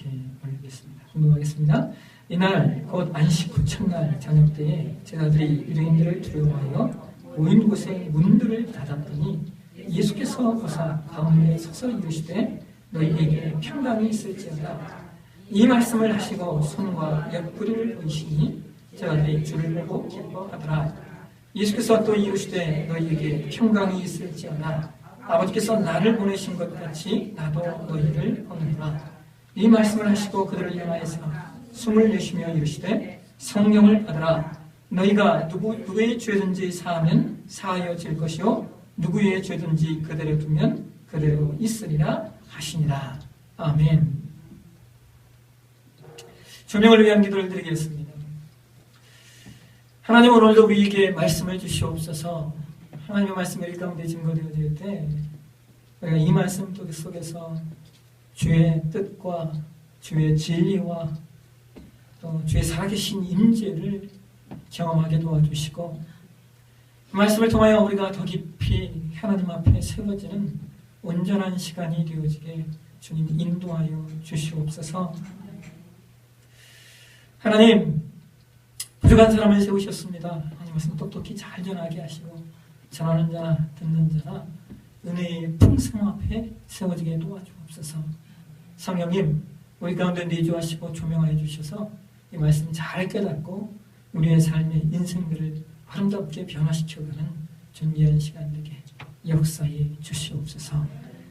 이렇게 올리겠습니다. 운동하겠습니다. 이날 곧 안식 후천날 저녁 때에 제자들이 유대인들을 두려워하여 모인 곳에 문들을 닫았더니 예수께서 보사 가운데 서서 이르시되 너희에게 평강이 있을지어다. 이 말씀을 하시고 손과 옆구리를 보이시니 제자들이 주를 보고 기뻐하더라. 예수께서 또 이르시되 너희에게 평강이 있을지어다. 아버지께서 나를 보내신 것 같이 나도 너희를 보내노라. 이 말씀을 하시고 그들을 향하여서 숨을 내쉬며 이르시되 성령을 받으라. 너희가 누구의 죄든지 사하면 사하여질 것이요 누구의 죄든지 그대로 두면 그대로 있으리라 하시니라. 아멘. 조명을 위한 기도를 드리겠습니다. 하나님, 오늘도 우리에게 말씀을 주시옵소서. 하나님의 말씀을 일 가운데 증거되어질 때 우리가 이 말씀 속에서 주의 뜻과 주의 진리와 또 주의 살아계신 임재를 경험하게 도와주시고 그 말씀을 통하여 우리가 더 깊이 하나님 앞에 세워지는 온전한 시간이 되어지게 주님 인도하여 주시옵소서. 하나님, 부족한 사람을 세우셨습니다. 하나님 말씀 똑똑히 잘 전하게 하시고 전하는 자나 듣는 자나 은혜의 풍성 앞에 세워지게 도와주옵소서. 성령님, 우리 가운데 내주하시고 조명하여 주셔서 이 말씀 잘 깨닫고 우리의 삶의 인생들을 아름답게 변화시켜가는 존귀한 시간 되게 역사해 주시옵소서.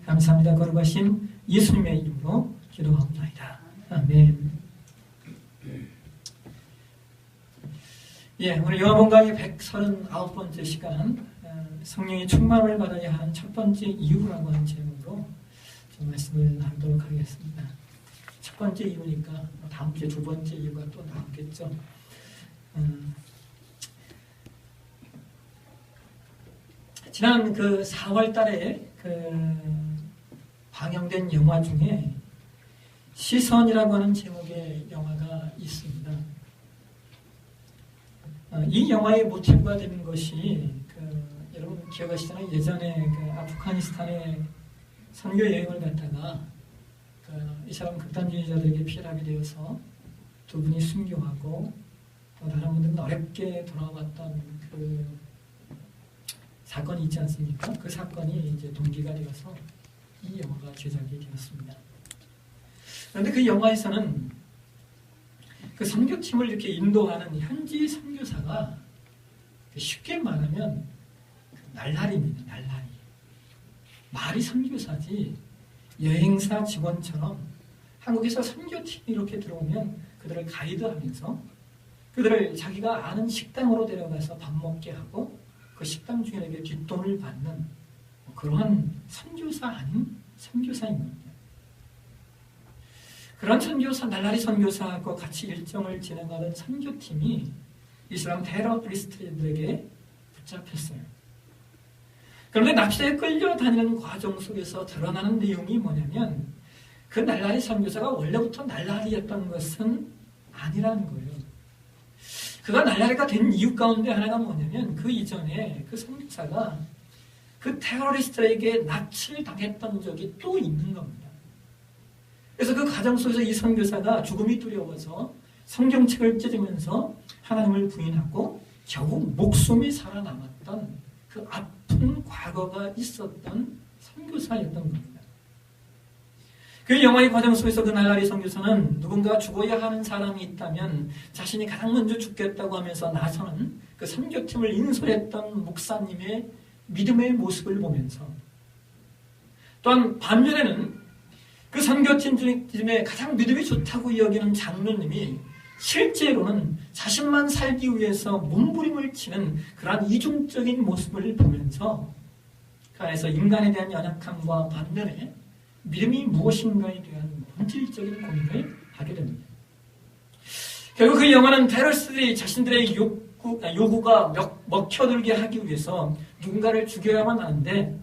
감사합니다. 거룩하신 예수님의 이름으로 기도하옵나이다. 아멘. 오늘 요한복음 강의 139번째 시간, 성령의 충만을 받아야 하는 첫 번째 이유라고 하는 제목으로 좀 말씀을 나누도록 하겠습니다. 첫 번째 이유니까 다음 주에 두 번째 이유가 또 나오겠죠. 지난 4월 달에 방영된 영화 중에 시선이라고 하는 제목의 영화가 있습니다. 이 영화의 모티브가 되는 것이 여러분 기억하시잖아요. 예전에 아프가니스탄에 선교 여행을 갔다가 이 사람 극단주의자들에게 피해를 하게 되어서 두 분이 순교하고 또 다른 분들은 어렵게 돌아왔던 그 사건이 있지 않습니까? 그 사건이 이제 동기가 되어서 이 영화가 제작이 되었습니다. 그런데 그 영화에서는 그 선교팀을 이렇게 인도하는 현지 선교사가 쉽게 말하면 날라리입니다. 날라리. 말이 선교사지 여행사 직원처럼 한국에서 선교팀이 이렇게 들어오면 그들을 가이드하면서 그들을 자기가 아는 식당으로 데려가서 밥 먹게 하고 그 식당 주인에게 뒷돈을 받는 그러한 선교사 아닌 선교사인 겁니다. 그런 선교사, 날라리 선교사하고 같이 일정을 진행하던 선교팀이 이슬람 테러리스트들에게 붙잡혔어요. 그런데 납치에 끌려다니는 과정 속에서 드러나는 내용이 뭐냐면 그 날라리 선교사가 원래부터 날라리였던 것은 아니라는 거예요. 그가 날라리가 된 이유 가운데 하나가 뭐냐면 그 이전에 그 선교사가 그 테러리스트에게 납치를 당했던 적이 또 있는 겁니다. 그래서 그 과정 속에서 이 선교사가 죽음이 두려워서 성경책을 찢으면서 하나님을 부인하고 겨우 목숨이 살아남았던 그 아픈 과거가 있었던 선교사였던 겁니다. 그 영화의 과정 속에서 그 날라리 선교사는 누군가 죽어야 하는 사람이 있다면 자신이 가장 먼저 죽겠다고 하면서 나서는 그 선교팀을 인솔했던 목사님의 믿음의 모습을 보면서 또한 반면에는 그 선교팀 중에 가장 믿음이 좋다고 여기는 장로님이 실제로는 자신만 살기 위해서 몸부림을 치는 그러한 이중적인 모습을 보면서 그 안에서 인간에 대한 연약함과 반면에 믿음이 무엇인가에 대한 본질적인 고민을 하게 됩니다. 결국 그 영화는 테러리스트들이 자신들의 요구가 먹혀들게 하기 위해서 누군가를 죽여야만 하는데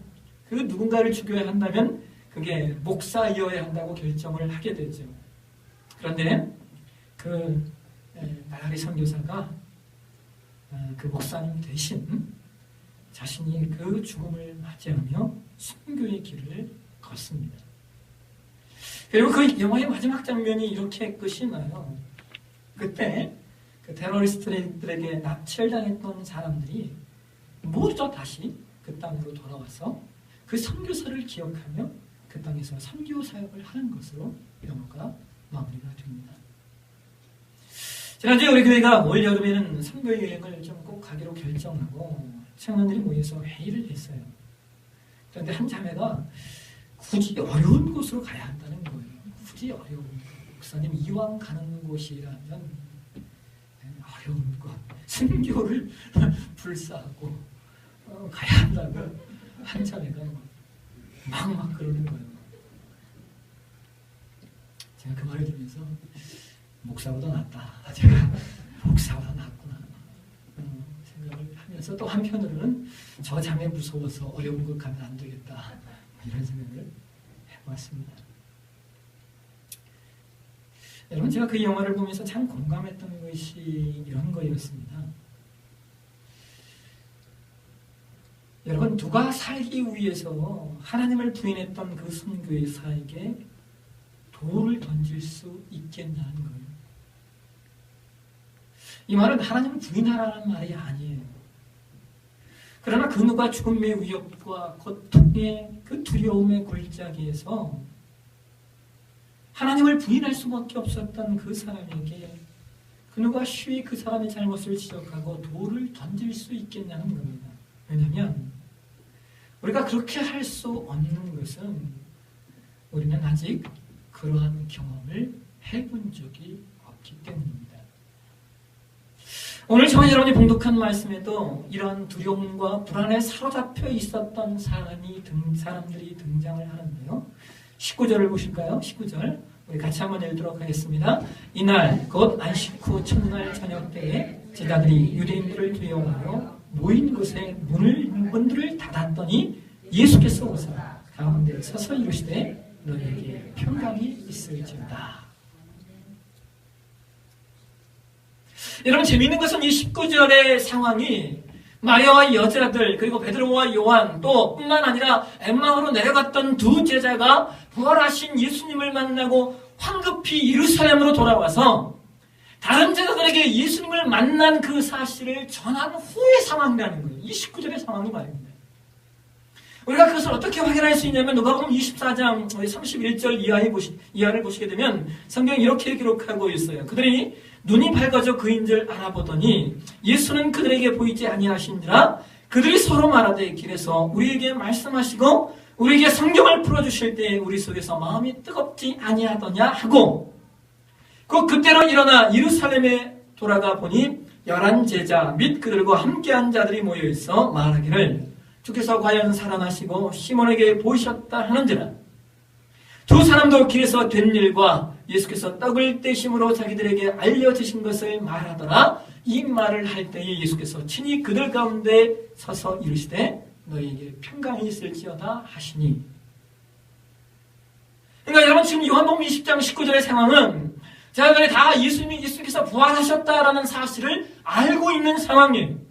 그 누군가를 죽여야 한다면 그게 목사이어야 한다고 결정을 하게 되죠. 그런데 그 날라리 선교사가 그 목사님 대신 자신이 그 죽음을 맞이하며 순교의 길을 걷습니다. 그리고 그 영화의 마지막 장면이 이렇게 끝이 나요. 그때 그 테러리스트들에게 납치를 당했던 사람들이 모두 다시 그 땅으로 돌아와서 그 선교사를 기억하며 그 땅에서 선교 사역을 하는 것으로 영화가 마무리가 됩니다. 지난주에 우리 교회가 올 여름에는 선교 여행을 좀 꼭 가기로 결정하고 청년들이 모여서 회의를 했어요. 그런데 한 자매가 굳이 어려운 곳으로 가야 한다는 거예요. 굳이 어려운 곳. 목사님 이왕 가는 곳이라면 어려운 곳, 순교를 불사하고 가야 한다고 한 자매가 막 그러는 거예요. 제가 그 말을 들으면서 목사보다 낫다. 제가 목사보다 낫구나 생각을 하면서 또 한편으로는 저 자매 무서워서 어려운 곳 가면 안 되겠다. 이런 생각을 해봤습니다. 여러분, 제가 그 영화를 보면서 참 공감했던 것이 이런 거였습니다. 여러분, 누가 살기 위해서 하나님을 부인했던 그 선교사에게 돌을 던질 수 있겠냐는 거예요. 이 말은 하나님을 부인하라는 말이 아니에요. 그러나 그 누가 죽음의 위협과 고통의 그 두려움의 골짜기에서 하나님을 부인할 수밖에 없었던 그 사람에게 그 누가 쉬이 그 사람의 잘못을 지적하고 돌을 던질 수 있겠냐는 겁니다. 왜냐하면 우리가 그렇게 할 수 없는 것은 우리는 아직 그러한 경험을 해본 적이 없기 때문입니다. 오늘 저와 여러분이 봉독한 말씀에도 이러한 두려움과 불안에 사로잡혀 있었던 사람들이 등장을 하는데요. 19절을 보실까요? 19절 우리 같이 한번 읽도록 하겠습니다. 이날 곧 안식 후 첫날 저녁 때에 제자들이 유대인들을 두려워하여 모인 곳에 문들을 닫았더니 예수께서 오사 가운데 서서 이르시되 너희에게 평강이 있을지어다. 여러분, 재미있는 것은 이 19절의 상황이 마리아와 여자들 그리고 베드로와 요한 또 뿐만 아니라 엠마오로 내려갔던 두 제자가 부활하신 예수님을 만나고 황급히 예루살렘으로 돌아와서 다른 제자들에게 예수님을 만난 그 사실을 전한 후의 상황이라는 거예요. 이 19절의 상황이 말입니다. 우리가 그것을 어떻게 확인할 수 있냐면 누가복음 24장 31절 이하를 보시게 되면 성경이 이렇게 기록하고 있어요. 그들이 눈이 밝아져 그인 줄 알아보더니 예수는 그들에게 보이지 아니하신지라 그들이 서로 말하되 길에서 우리에게 말씀하시고 우리에게 성경을 풀어주실 때 우리 속에서 마음이 뜨겁지 아니하더냐 하고 그때로 일어나 예루살렘에 돌아가 보니 11 제자 및 그들과 함께한 자들이 모여있어 말하기를 주께서 과연 살아나시고 시몬에게 보이셨다 하는지라. 두 사람도 길에서 된 일과 예수께서 떡을 떼심으로 자기들에게 알려주신 것을 말하더라. 이 말을 할 때에 예수께서 친히 그들 가운데 서서 이르시되 너희에게 평강이 있을지어다 하시니. 그러니까 여러분, 지금 요한복음 20장 19절의 상황은 제자들이 다 예수님께서 부활하셨다라는 사실을 알고 있는 상황이에요.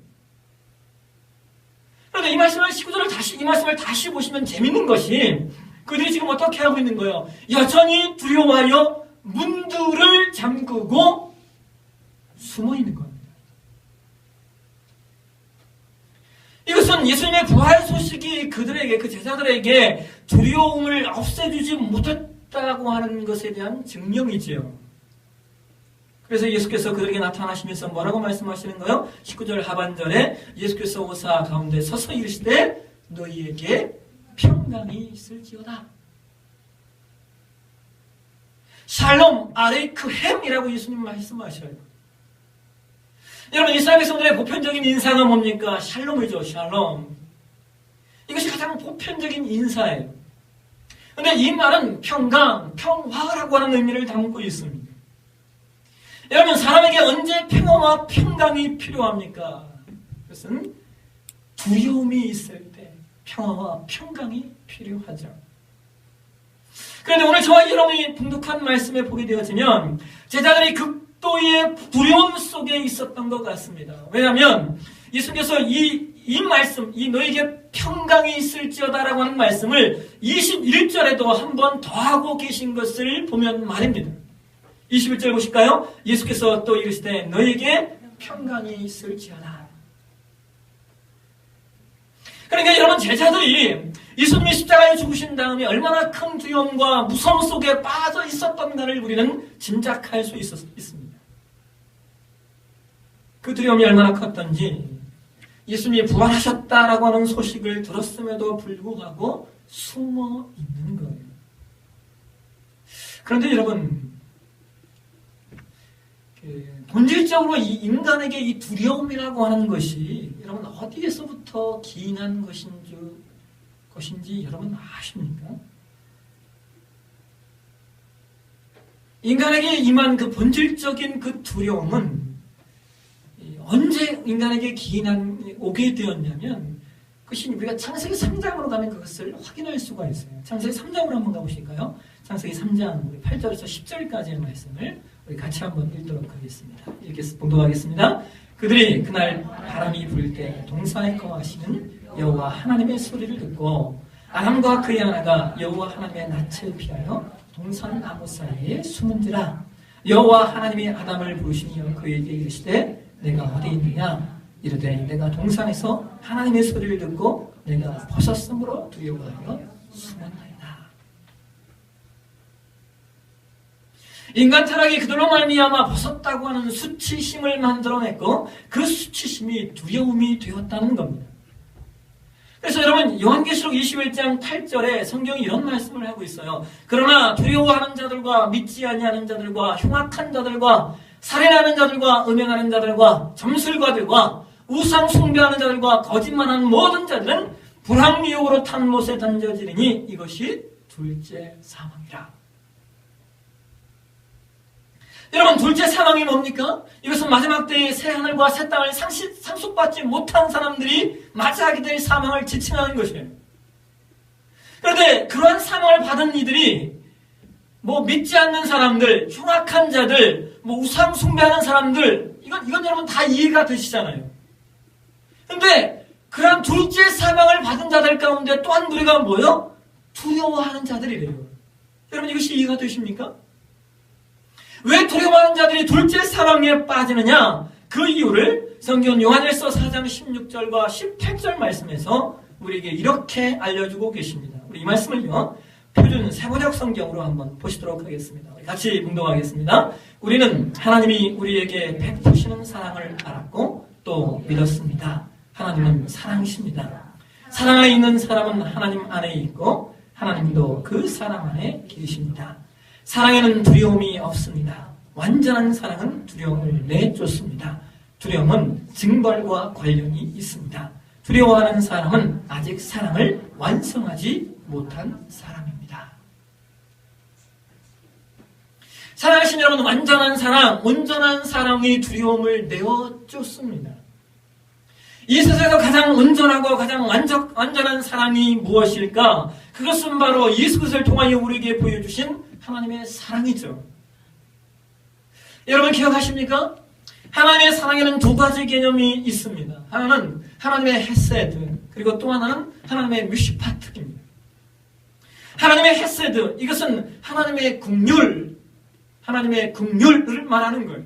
그런데 이 말씀을 다시 보시면 재밌는 것이 그들이 지금 어떻게 하고 있는 거예요? 여전히 두려워하여 문들을 잠그고 숨어 있는 겁니다. 이것은 예수님의 부활 소식이 그 제자들에게 두려움을 없애주지 못했다고 하는 것에 대한 증명이지요. 그래서 예수께서 그들에게 나타나시면서 뭐라고 말씀하시는 거예요? 19절 하반절에 예수께서 오사 가운데 서서 이르시되 너희에게 평강이 있을지어다. 샬롬 아레이크햄이라고 예수님 말씀하셔요. 여러분, 이스라엘 백성들의 보편적인 인사가 뭡니까? 샬롬이죠. 샬롬. 이것이 가장 보편적인 인사예요. 그런데 이 말은 평강, 평화라고 하는 의미를 담고 있습니다. 여러분, 사람에게 언제 평화와 평강이 필요합니까? 그것은 두려움이 있을 때 평화와 평강이 필요하죠. 그런데 오늘 저와 여러분이 봉독한 말씀에 보게 되어지면 제자들이 극도의 두려움 속에 있었던 것 같습니다. 왜냐하면 예수께서 이 말씀, 이 너에게 평강이 있을지어다라고 하는 말씀을 21절에도 한 번 더 하고 계신 것을 보면 말입니다. 21절 보실까요? 예수께서 또 이르시되 너에게 평강이 있을지어다. 그러니까 여러분, 제자들이 예수님이 십자가에 죽으신 다음에 얼마나 큰 두려움과 무서움 속에 빠져 있었던가를 우리는 짐작할 수 있습니다. 그 두려움이 얼마나 컸던지 예수님이 부활하셨다라고 하는 소식을 들었음에도 불구하고 숨어 있는 거예요. 그런데 여러분, 본질적으로 이 인간에게 이 두려움이라고 하는 것이 여러분 어디에서부터 기인한 것인지 여러분 아십니까? 인간에게 임한 그 본질적인 그 두려움은 언제 인간에게 오게 되었냐면, 그것이 우리가 창세기 3장으로 가면 그것을 확인할 수가 있어요. 창세기 3장으로 한번 가보실까요? 창세기 3장 8절에서 10절까지의 말씀을 우리 같이 한번 읽도록 하겠습니다. 봉독하겠습니다. 그들이 그날 바람이 불 때 동산에 거하시는 여호와 하나님의 소리를 듣고 아담과 그의 아내가 여호와 하나님의 낯을 피하여 동산 나무 사이에 숨은지라. 여호와 하나님이 아담을 부르시며 그에게 이르시되 내가 어디 있느냐? 이르되 내가 동산에서 하나님의 소리를 듣고 내가 벗었으므로 두려워하여 숨었나이다. 인간 타락이 그들로 말미암아 벗었다고 하는 수치심을 만들어냈고 그 수치심이 두려움이 되었다는 겁니다. 그래서 여러분, 요한계시록 21장 8절에 성경이 이런 말씀을 하고 있어요. 그러나 두려워하는 자들과 믿지 아니하는 자들과 흉악한 자들과 살인하는 자들과 음행하는 자들과 점술가들과 우상 숭배하는 자들과 거짓말하는 모든 자들은 불황미혹으로 탄 못에 던져지리니 이것이 둘째 사망이라. 여러분, 둘째 사망이 뭡니까? 이것은 마지막 때의 새 하늘과 새 땅을 상속받지 못한 사람들이 맞이하게 될 사망을 지칭하는 것이에요. 그런데 그러한 사망을 받은 이들이 믿지 않는 사람들, 흉악한 자들, 우상 숭배하는 사람들, 이건 여러분 다 이해가 되시잖아요. 근데 그런 둘째 사망을 받은 자들 가운데 또 한 무리가 뭐예요? 두려워하는 자들이래요. 여러분, 이것이 이해가 되십니까? 왜 두려워하는 자들이 둘째 사망에 빠지느냐? 그 이유를 성경 요한일서 4장 16절과 18절 말씀에서 우리에게 이렇게 알려주고 계십니다. 우리 이 말씀을요, 표준 세번역 성경으로 한번 보시도록 하겠습니다. 같이 봉독하겠습니다. 우리는 하나님이 우리에게 베푸시는 사랑을 알았고 또 믿었습니다. 하나님은 사랑이십니다. 사랑 안에 있는 사람은 하나님 안에 있고 하나님도 그 사랑 안에 계십니다. 사랑에는 두려움이 없습니다. 완전한 사랑은 두려움을 내쫓습니다. 두려움은 징벌과 관련이 있습니다. 두려워하는 사람은 아직 사랑을 완성하지 못한 사람입니다. 사랑하신 여러분, 완전한 사랑, 온전한 사랑이 두려움을 내어쫓습니다. 이 세상에서 가장 온전하고 가장 완전한 사랑이 무엇일까? 그것은 바로 예수 그리스도를 통하여 우리에게 보여주신 하나님의 사랑이죠. 여러분 기억하십니까? 하나님의 사랑에는 두 가지 개념이 있습니다. 하나는 하나님의 헤세드, 그리고 또 하나는 하나님의 뮤시파트입니다. 하나님의 헤세드, 이것은 하나님의 긍휼, 하나님의 긍휼을 말하는 거예요.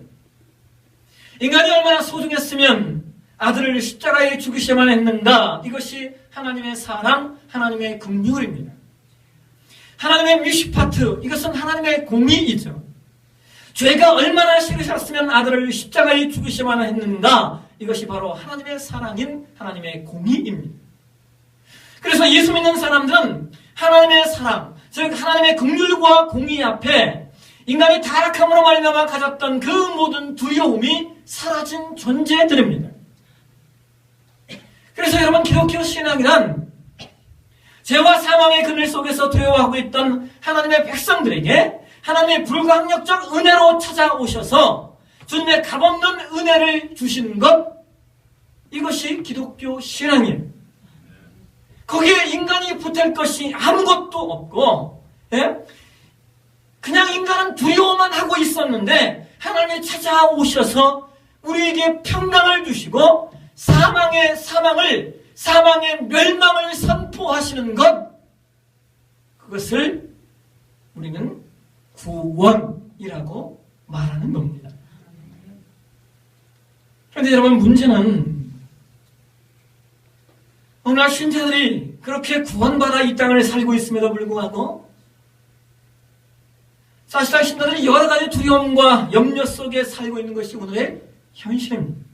인간이 얼마나 소중했으면 아들을 십자가에 죽이셔야만 했는가? 이것이 하나님의 사랑, 하나님의 긍휼입니다. 하나님의 뮤시파트, 이것은 하나님의 공의이죠. 죄가 얼마나 싫으셨으면 아들을 십자가에 죽이셔야만 했는가? 이것이 바로 하나님의 사랑인 하나님의 공의입니다. 그래서 예수 믿는 사람들은 하나님의 사랑, 즉 하나님의 긍휼과 공의 앞에 인간이 타락함으로 말미암아 가졌던 그 모든 두려움이 사라진 존재들입니다. 그래서 여러분, 기독교 신앙이란 죄와 사망의 그늘 속에서 두려워하고 있던 하나님의 백성들에게 하나님의 불가항력적 은혜로 찾아오셔서 주님의 값없는 은혜를 주시는 것, 이것이 기독교 신앙이에요. 거기에 인간이 보탤 것이 아무것도 없고, 그냥 인간은 두려워만 하고 있었는데 하나님이 찾아오셔서 우리에게 평강을 주시고 사망의 멸망을 선포하시는 것, 그것을 우리는 구원이라고 말하는 겁니다. 그런데 여러분, 문제는 오늘날 신자들이 그렇게 구원받아 이 땅을 살고 있음에도 불구하고 사실상 신자들이 여러 가지 두려움과 염려 속에 살고 있는 것이 오늘의 현실입니다.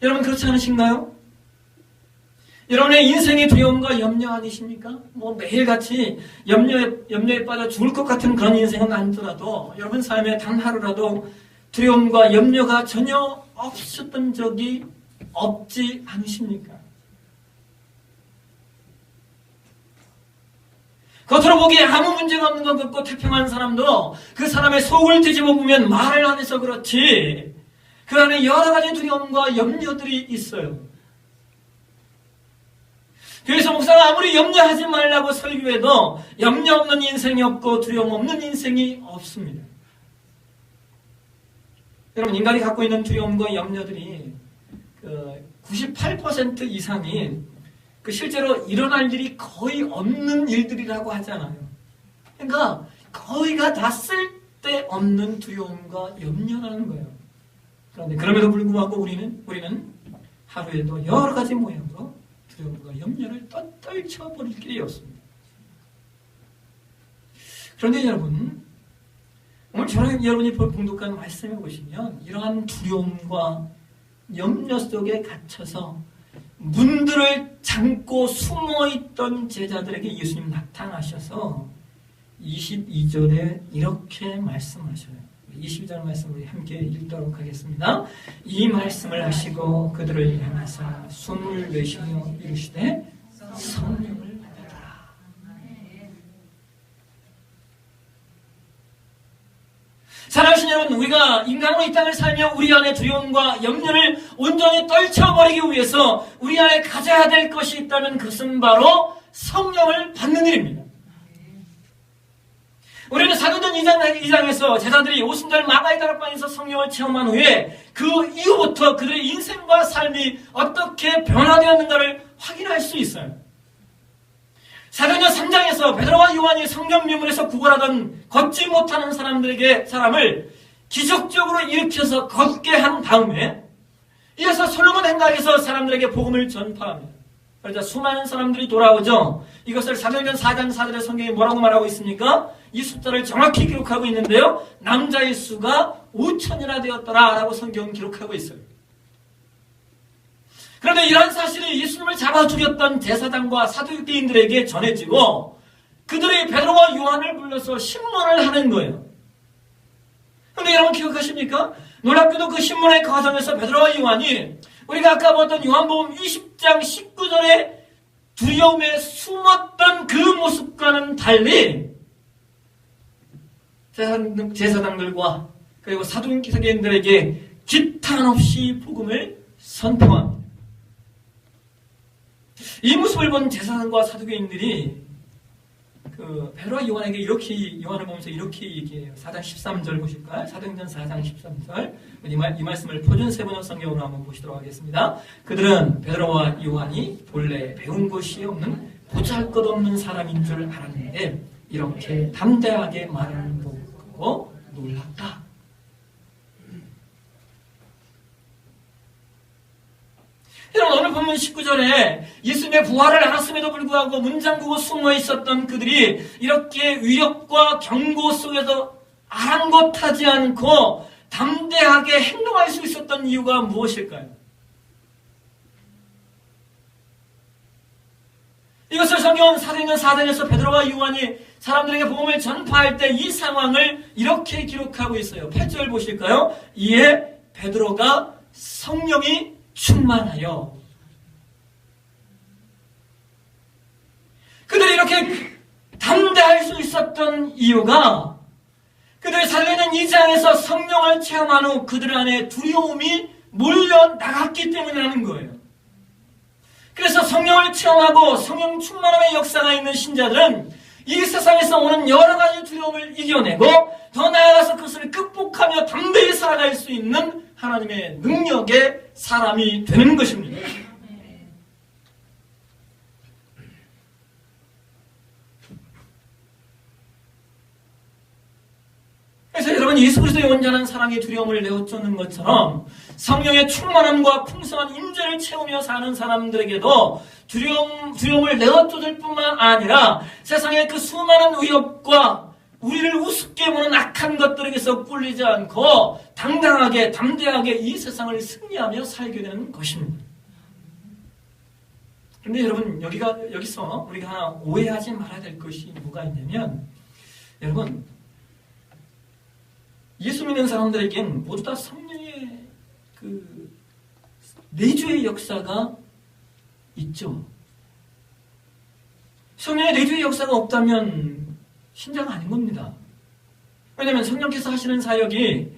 여러분, 그렇지 않으신가요? 여러분의 인생의 두려움과 염려 아니십니까? 매일같이 염려에 빠져 죽을 것 같은 그런 인생은 아니더라도 여러분 삶에 단 하루라도 두려움과 염려가 전혀 없었던 적이 없지 않으십니까? 겉으로 보기에 아무 문제가 없는 것 같고 태평한 사람도 그 사람의 속을 뒤집어 보면 말을 안 해서 그렇지 그 안에 여러 가지 두려움과 염려들이 있어요. 그래서 목사가 아무리 염려하지 말라고 설교해도 염려 없는 인생이 없고 두려움 없는 인생이 없습니다. 여러분, 인간이 갖고 있는 두려움과 염려들이 98% 이상이 실제로 일어날 일이 거의 없는 일들이라고 하잖아요. 그러니까 거의가 다 쓸데없는 두려움과 염려라는 거예요. 그런데 그럼에도 불구하고 우리는 하루에도 여러 가지 모양으로 두려움과 염려를 떨쳐버릴 길이 없습니다. 그런데 여러분, 오늘 저랑 여러분이 봉독한 말씀에 보시면 이러한 두려움과 염려 속에 갇혀서 문들을 잠고 숨어있던 제자들에게 예수님 나타나셔서 22절에 이렇게 말씀하셔요. 22절 말씀 우리 함께 읽도록 하겠습니다. 이 말씀을 하시고 그들을 향하사 숨을 내쉬며 이르시되 성령을 받으라. 사랑하신 여러분, 우리가 인간으로 이 땅을 살며 우리 안에 두려움과 염려를 온전히 떨쳐버리기 위해서 우리 안에 가져야 될 것이 있다면 그것은 바로 성령을 받는 일입니다. 우리는 사도전 2장에서 제자들이 오순절 마가의 다락방에서 성령을 체험한 후에 그 이후부터 그들의 인생과 삶이 어떻게 변화되었는가를 확인할 수 있어요. 사도전 3장에서 베드로와 요한이 성령 미문에서 구걸하던 걷지 못하는 사람을 기적적으로 일으켜서 걷게 한 다음에 이어서 솔로몬 행각에서 사람들에게 복음을 전파합니다. 그러자 수많은 사람들이 돌아오죠. 이것을 사도전 4장 4절에 성경이 뭐라고 말하고 있습니까? 이 숫자를 정확히 기록하고 있는데요. 남자의 수가 5천이나 되었더라 라고 성경은 기록하고 있어요. 그런데 이러한 사실이 예수님을 잡아 죽였던 제사장과 사두개인들에게 전해지고 그들이 베드로와 요한을 불러서 신문을 하는 거예요. 그런데 여러분 기억하십니까? 놀랍게도 그 신문의 과정에서 베드로와 요한이 우리가 아까 봤던 요한복음 20장 19절에 두려움에 숨었던 그 모습과는 달리 제사장들과 그리고 사두개인들에게 기탄 없이 복음을 선포합니다. 이 모습을 본 제사장과 사두개인들이 베드로와 요한에게 이렇게 요한을 보면서 이렇게 얘기해요. 4장 13절 보실까요? 사도행전 4장 13절 이 말씀을 표준 세번역 성경으로 한번 보시도록 하겠습니다. 그들은 베드로와 요한이 본래 배운 것이 없는 보잘것없는 사람인 줄 알았는데 이렇게 담대하게 말하는 거 보고 놀랐다. 여러분, 오늘 본문 19절에 예수님의 부활을 알았음에도 불구하고 문잠그고 숨어 있었던 그들이 이렇게 위협과 경고 속에서 아랑곳하지 않고 담대하게 행동할 수 있었던 이유가 무엇일까요? 이것을 성경은 사도행전 4장에서 베드로와 요한이 사람들에게 복음을 전파할 때 이 상황을 이렇게 기록하고 있어요. 8절 보실까요? 이에 베드로가 성령이 충만하여 그들이 이렇게 담대할 수 있었던 이유가 그들이 사도행전 2장에서 성령을 체험한 후 그들 안에 두려움이 몰려 나갔기 때문이라는 거예요. 그래서 성령을 체험하고 성령 충만함의 역사가 있는 신자들은 이 세상에서 오는 여러 가지 두려움을 이겨내고 더 나아가서 그것을 극복하며 담대히 살아갈 수 있는 하나님의 능력의 사람이 되는 것입니다. 그래서 여러분, 예수 그리스도의 온전한 사랑의 두려움을 내어쫓는 것처럼 성령의 충만함과 풍성한 임재를 채우며 사는 사람들에게도 두려움을 내어쫓을 뿐만 아니라 세상의 그 수많은 위협과 우리를 우습게 보는 악한 것들에게서 꿀리지 않고 당당하게 담대하게 이 세상을 승리하며 살게 되는 것입니다. 그런데 여러분, 여기서 우리가 하나 오해하지 말아야 될 것이 뭐가 있냐면, 여러분, 예수 믿는 사람들에겐 모두 다 성령의 그 내주의 역사가 있죠. 성령의 내주의 역사가 없다면 신자가 아닌 겁니다. 왜냐하면 성령께서 하시는 사역이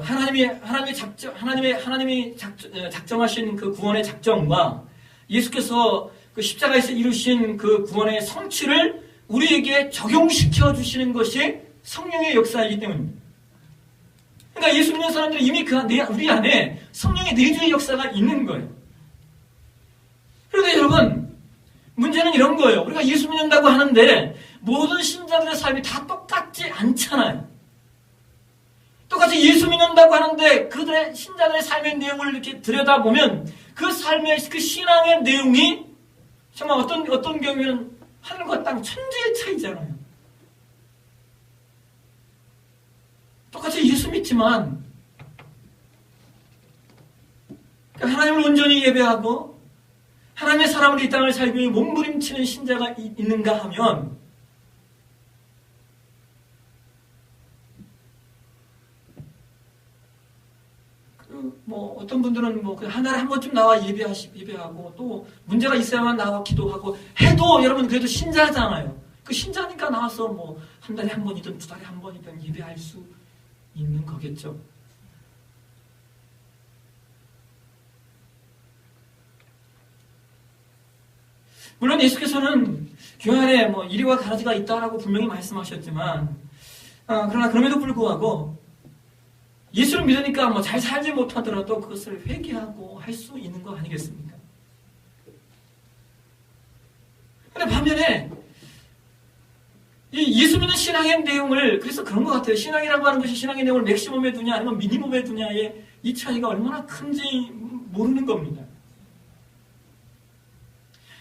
하나님이 작정하신 그 구원의 작정과 예수께서 그 십자가에서 이루신 그 구원의 성취를 우리에게 적용시켜 주시는 것이 성령의 역사이기 때문입니다. 그러니까 예수 믿는 사람들은 이미 우리 안에 성령의 내주의 역사가 있는 거예요. 그런데 여러분, 문제는 이런 거예요. 우리가 예수 믿는다고 하는데 모든 신자들의 삶이 다 똑같지 않잖아요. 똑같이 예수 믿는다고 하는데 그들의 신자들의 삶의 내용을 이렇게 들여다보면 그 삶의 그 신앙의 내용이 정말 어떤 경우에는 하늘과 땅 천지의 차이잖아요. 똑같이 예수 믿지만 하나님을 온전히 예배하고 하나님의 사람으로 이 땅을 살기 위해 몸부림치는 신자가 있는가 하면 어떤 분들은 한 달에 한 번쯤 나와 예배하고 또 문제가 있어야만 나와 기도하고 해도 여러분 그래도 신자잖아요. 그 신자니까 나와서 한 달에 한 번이든 두 달에 한 번이든 예배할 수 있는 거겠죠. 물론 예수께서는 교회 안에 이리와 가라지가 있다라고 분명히 말씀하셨지만 그러나 그럼에도 불구하고 예수를 믿으니까 잘 살지 못하더라도 그것을 회개하고 할 수 있는 거 아니겠습니까? 그런데 반면에 이 예수 믿는 신앙의 내용을 그래서 그런 것 같아요. 신앙이라고 하는 것이 신앙의 내용을 맥시멈에 두냐 아니면 미니멈에 두냐의 이 차이가 얼마나 큰지 모르는 겁니다.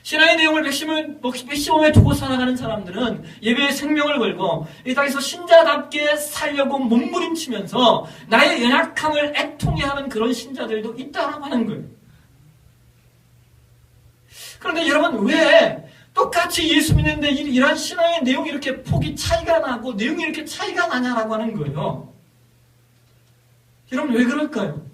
신앙의 내용을 맥시멈에 두고 살아가는 사람들은 예배에 생명을 걸고 이 땅에서 신자답게 살려고 몸부림치면서 나의 연약함을 애통해 하는 그런 신자들도 있다라고 하는 거예요. 그런데 여러분, 왜 똑같이 예수 믿는데 이러한 신앙의 내용이 이렇게 폭이 차이가 나고 내용이 이렇게 차이가 나냐라고 하는 거예요. 여러분, 왜 그럴까요?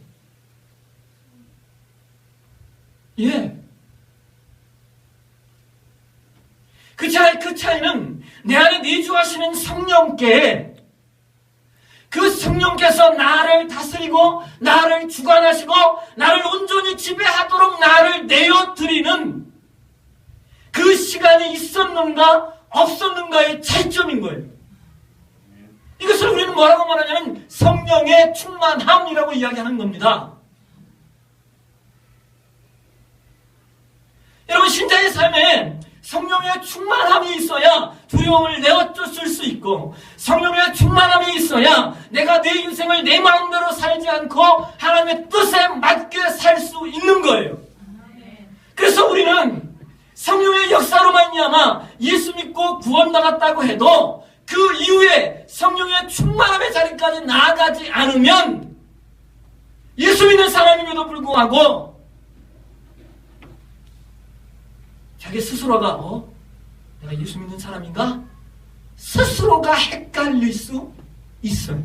그 차이는 내 안에 내주하시는 성령께 그 성령께서 나를 다스리고 나를 주관하시고 나를 온전히 지배하도록 나를 내어드리는 그 시간이 있었는가 없었는가의 차이점인 거예요. 이것을 우리는 뭐라고 말하냐면 성령의 충만함이라고 이야기하는 겁니다. 여러분, 신자의 삶에 성령의 충만함이 있어야 두려움을 내어쫓을 수 있고 성령의 충만함이 있어야 내가 내 인생을 내 마음대로 살지 않고 하나님의 뜻에 맞게 살 수 있는 거예요. 그래서 우리는 성령의 역사로 말미암아 예수 믿고 구원받았다고 해도 그 이후에 성령의 충만함의 자리까지 나아가지 않으면 예수 믿는 사람임에도 불구하고 자기 스스로가 내가 예수 믿는 사람인가? 스스로가 헷갈릴 수 있어요.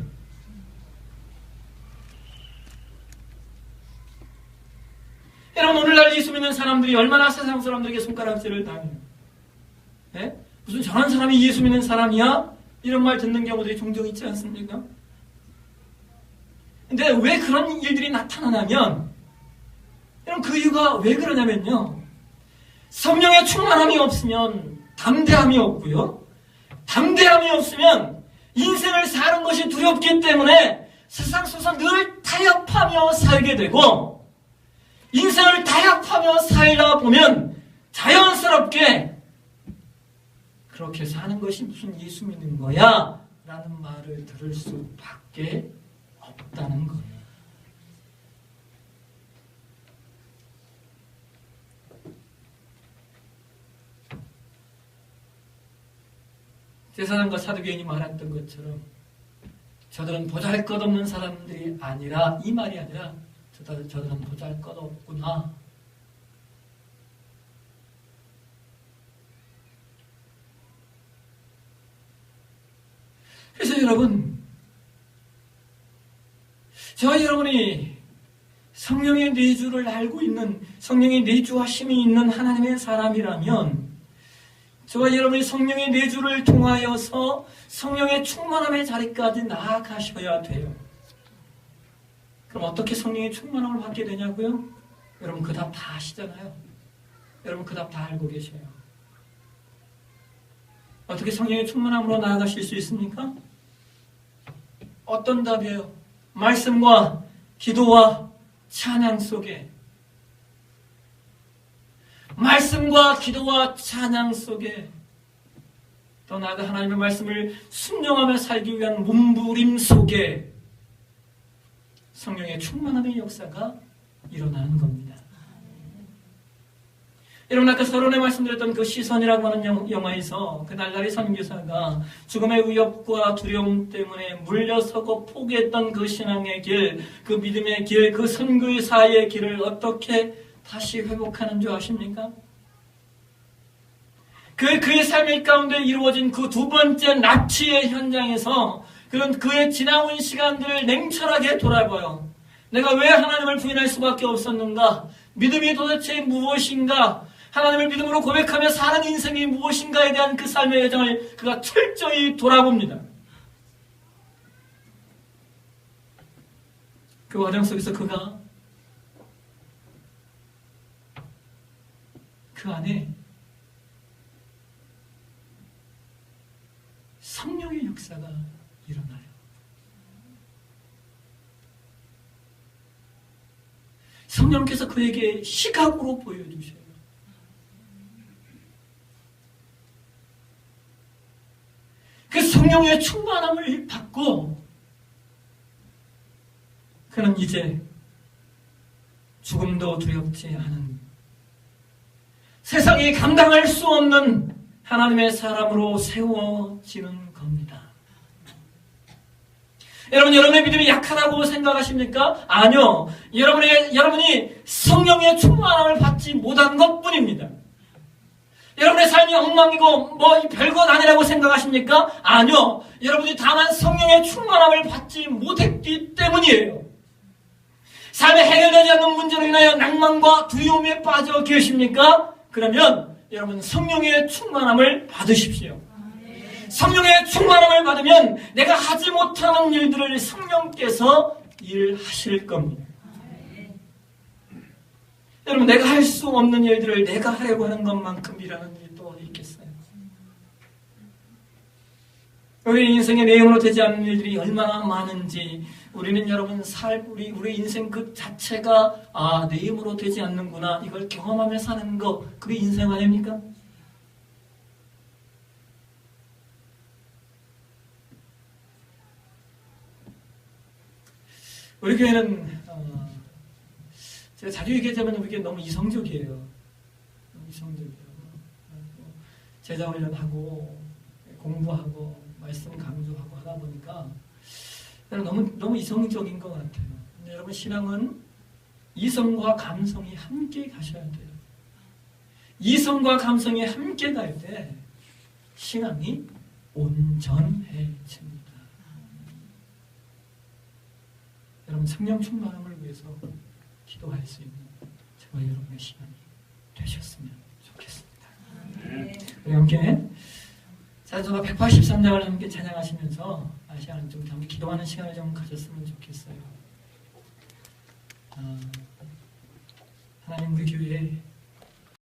여러분, 오늘날 예수 믿는 사람들이 얼마나 세상 사람들에게 손가락질을 당해요. 네? 무슨 저런 사람이 예수 믿는 사람이야? 이런 말 듣는 경우들이 종종 있지 않습니까? 근데 왜 그런 일들이 나타나냐면 여러분, 그 이유가 왜 그러냐면요, 성령의 충만함이 없으면 담대함이 없고요, 담대함이 없으면 인생을 사는 것이 두렵기 때문에 세상 속에서 늘 타협하며 살게 되고 인생을 타협하며 살다 보면 자연스럽게 그렇게 사는 것이 무슨 예수 믿는 거야? 라는 말을 들을 수밖에 없다는 거예요. 제사장과 사두개인이 말했던 것처럼 저들은 보잘것없는 사람들이 아니라, 이 말이 아니라 저들은 보잘것없구나. 그래서 여러분, 저와 여러분이 성령의 내주를 알고 있는, 성령의 내주하심이 있는 하나님의 사람이라면 저와 여러분이 성령의 내주를 통하여서 성령의 충만함의 자리까지 나아가셔야 돼요. 그럼 어떻게 성령의 충만함을 받게 되냐고요? 여러분 그 답 다 아시잖아요. 여러분 그 답 다 알고 계셔요. 어떻게 성령의 충만함으로 나아가실 수 있습니까? 어떤 답이에요? 말씀과 기도와 찬양 속에, 말씀과 기도와 찬양 속에, 더 나아가 하나님의 말씀을 순종하며 살기 위한 몸부림 속에 성령의 충만함의 역사가 일어나는 겁니다. 여러분 아까 서론에 말씀드렸던 그 시선이라고 하는 영화에서 그 날라리 선교사가 죽음의 위협과 두려움 때문에 물려서고 포기했던 그 신앙의 길, 그 믿음의 길, 그 선교사의 길을 어떻게 다시 회복하는 줄 아십니까? 그의 삶의 가운데 이루어진 그 두 번째 납치의 현장에서 그의 지나온 시간들을 냉철하게 돌아봐요. 내가 왜 하나님을 부인할 수밖에 없었는가? 믿음이 도대체 무엇인가? 하나님을 믿음으로 고백하며 사는 인생이 무엇인가에 대한 그 삶의 여정을 그가 철저히 돌아봅니다. 그 과정 속에서 그가 그 안에 성령의 역사가 일어나요. 성령께서 그에게 시각으로 보여주셔요. 그 성령의 충만함을 받고 그는 이제 죽음도 두렵지 않은 세상이 감당할 수 없는 하나님의 사람으로 세워지는 겁니다. 여러분의 믿음이 약하다고 생각하십니까? 아니요. 여러분이 성령의 충만함을 받지 못한 것뿐입니다. 여러분의 삶이 엉망이고 별것 아니라고 생각하십니까? 아니요. 여러분이 다만 성령의 충만함을 받지 못했기 때문이에요. 삶에 해결되지 않는 문제로 인하여 낭만과 두려움에 빠져 계십니까? 그러면 여러분 성령의 충만함을 받으십시오. 성령의 충만함을 받으면 내가 하지 못하는 일들을 성령께서 일하실 겁니다. 여러분 내가 할 수 없는 일들을 내가 하려고 하는 것만큼 일하는 일이 또 어디 있겠어요? 우리 인생의 내용으로 되지 않는 일들이 얼마나 많은지 우리는 여러분 우리 인생 그 자체가 내 힘으로 되지 않는구나 이걸 경험하며 사는 거 그게 인생 아닙니까? 우리 교회는 제가 자주 얘기하자면 우리 교회 너무 이성적이에요. 너무 이성적이에요. 제자 훈련하고 공부하고 말씀 강조하고 하다 보니까 너무 이성적인 것 같아요. 근데 여러분 신앙은 이성과 감성이 함께 가셔야 돼요. 이성과 감성이 함께 갈 때 신앙이 온전해집니다. 여러분 성령 충만함을 위해서 기도할 수 있는 저와 여러분의 시간이 되셨으면 좋겠습니다. 우리 함께 찬송가 183장을 함께 찬양하시면서 시간을 좀 함께 기도하는 시간을 좀 가졌으면 좋겠어요. 하나님 우리 교회에